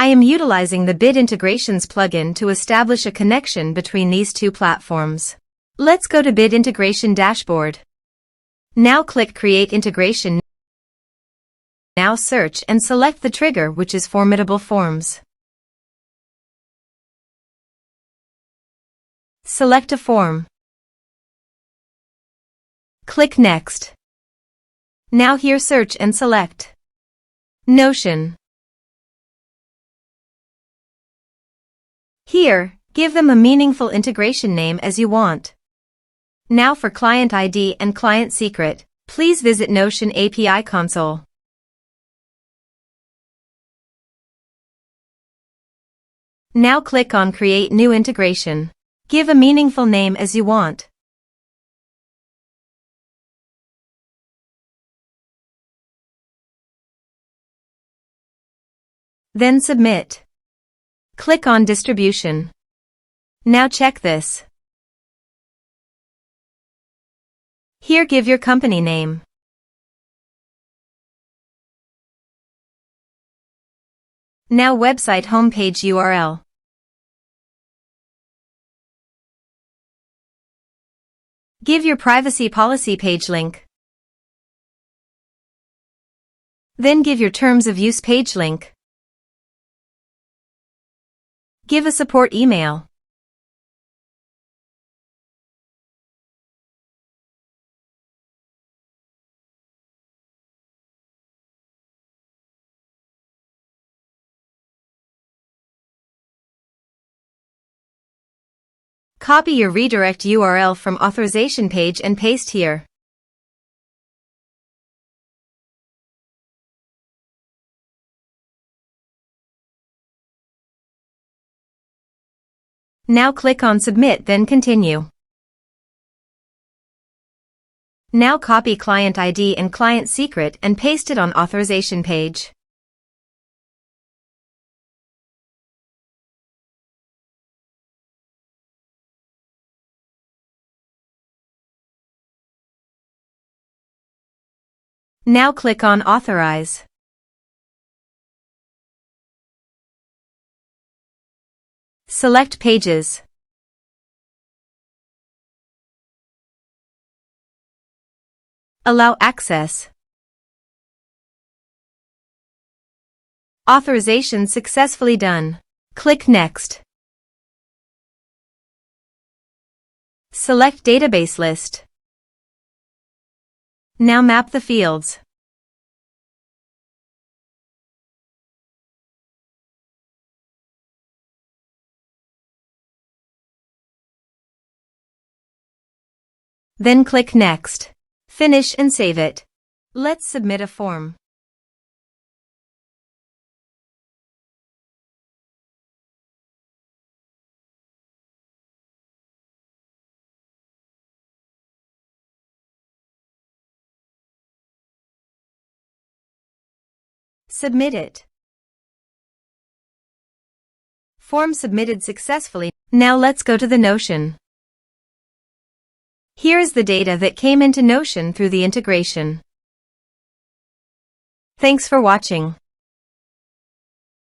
I am utilizing the Bit Integrations plugin to establish a connection between these two platforms. Let's go to Bit Integration Dashboard. Now click Create Integration. Now search and select the trigger, which is Formidable Forms. Select a form. Click Next. Now here search and select Notion. Here, give them a meaningful integration name as you want. Now for client ID and client secret, please visit Notion API console. Now click on Create New Integration. Give a meaningful name as you want. Then submit. Click on Distribution. Now check this. Here give your company name. Now website homepage URL. Give your privacy policy page link. Then give your terms of use page link. Give a support email. Copy your redirect URL from authorization page and paste here. Now click on Submit, then Continue. Now copy client ID and client secret and paste it on authorization page. Now click on Authorize. Select Pages. Allow access. Authorization successfully done. Click Next. Select Database List. Now map the fields. Then click Next. Finish and save it. Let's submit a form. Submit it. Form submitted successfully. Now let's go to the Notion. Here is the data that came into Notion through the integration. Thanks for watching.